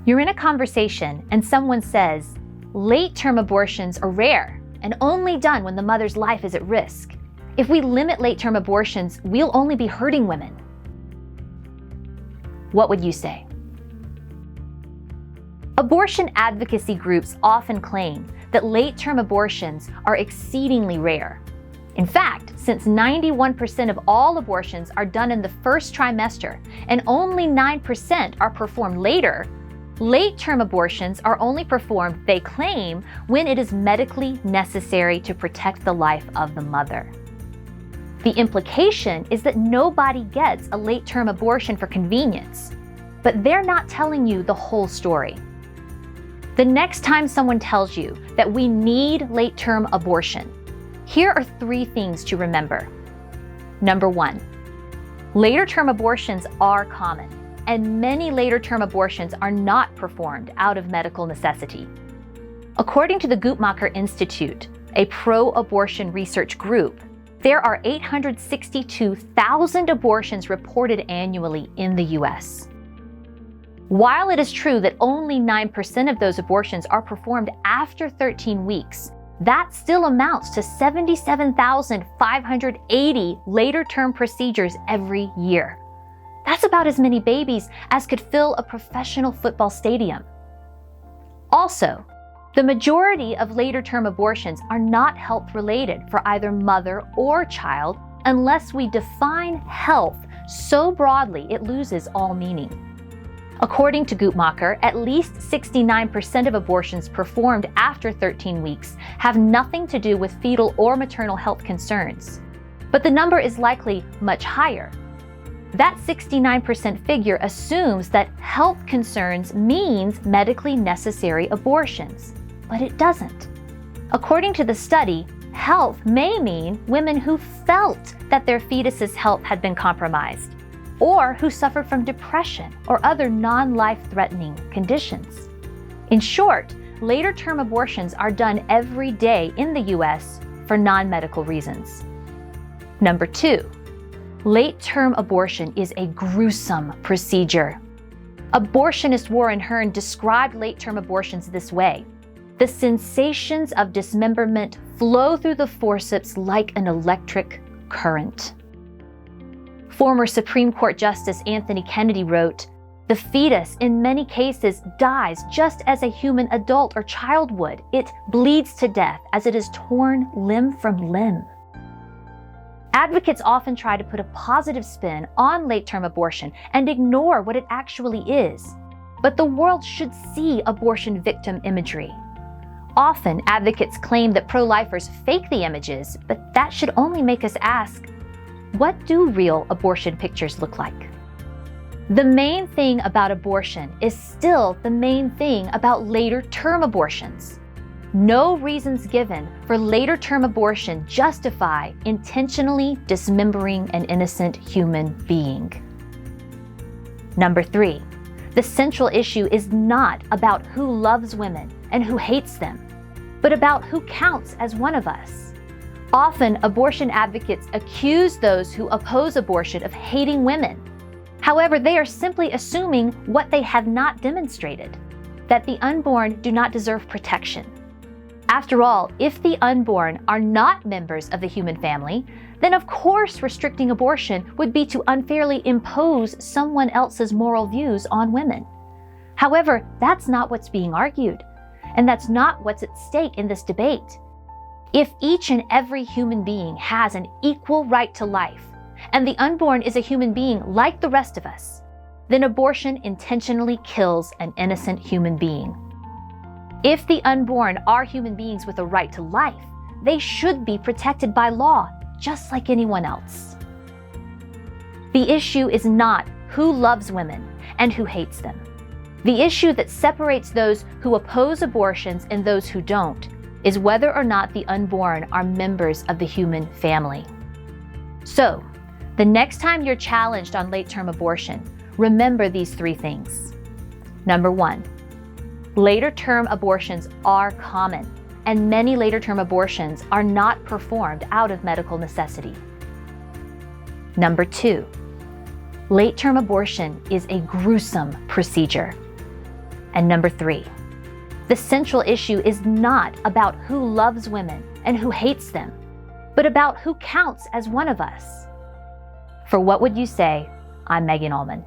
You're in a conversation and someone says, late-term abortions are rare and only done when the mother's life is at risk. If we limit late-term abortions, we'll only be hurting women. What would you say? Abortion advocacy groups often claim that late-term abortions are exceedingly rare. In fact, since 91% of all abortions are done in the first trimester and only 9% are performed later, late-term abortions are only performed, they claim, when it is medically necessary to protect the life of the mother. The implication is that nobody gets a late-term abortion for convenience, but they're not telling you the whole story. The next time someone tells you that we need late-term abortion, here are 3 things to remember. Number 1, later-term abortions are common, and many later-term abortions are not performed out of medical necessity. According to the Guttmacher Institute, a pro-abortion research group, there are 862,000 abortions reported annually in the US. While it is true that only 9% of those abortions are performed after 13 weeks, that still amounts to 77,580 later-term procedures every year. That's about as many babies as could fill a professional football stadium. Also, the majority of later-term abortions are not health-related for either mother or child unless we define health so broadly it loses all meaning. According to Guttmacher, at least 69% of abortions performed after 13 weeks have nothing to do with fetal or maternal health concerns. But the number is likely much higher. That 69% figure assumes that health concerns means medically necessary abortions, but it doesn't. According to the study, health may mean women who felt that their fetus's health had been compromised, or who suffered from depression or other non-life-threatening conditions. In short, later-term abortions are done every day in the US for non-medical reasons. Number 2, late-term abortion is a gruesome procedure. Abortionist Warren Hearn described late-term abortions this way: the sensations of dismemberment flow through the forceps like an electric current. Former Supreme Court Justice Anthony Kennedy wrote, "The fetus, in many cases, dies just as a human adult or child would. It bleeds to death as it is torn limb from limb." Advocates often try to put a positive spin on late-term abortion and ignore what it actually is. But the world should see abortion victim imagery. Often, advocates claim that pro-lifers fake the images, but that should only make us ask, what do real abortion pictures look like? The main thing about abortion is still the main thing about later-term abortions. No reasons given for later-term abortion justify intentionally dismembering an innocent human being. Number 3, the central issue is not about who loves women and who hates them, but about who counts as one of us. Often, abortion advocates accuse those who oppose abortion of hating women. However, they are simply assuming what they have not demonstrated, that the unborn do not deserve protection. After all, if the unborn are not members of the human family, then of course restricting abortion would be to unfairly impose someone else's moral views on women. However, that's not what's being argued, and that's not what's at stake in this debate. If each and every human being has an equal right to life, and the unborn is a human being like the rest of us, then abortion intentionally kills an innocent human being. If the unborn are human beings with a right to life, they should be protected by law, just like anyone else. The issue is not who loves women and who hates them. The issue that separates those who oppose abortions and those who don't is whether or not the unborn are members of the human family. So, the next time you're challenged on late-term abortion, remember these 3 things. Number 1, later-term abortions are common, and many later-term abortions are not performed out of medical necessity. Number 2, late-term abortion is a gruesome procedure. And number 3, the central issue is not about who loves women and who hates them, but about who counts as one of us. For What Would You Say? I'm Megan Allman.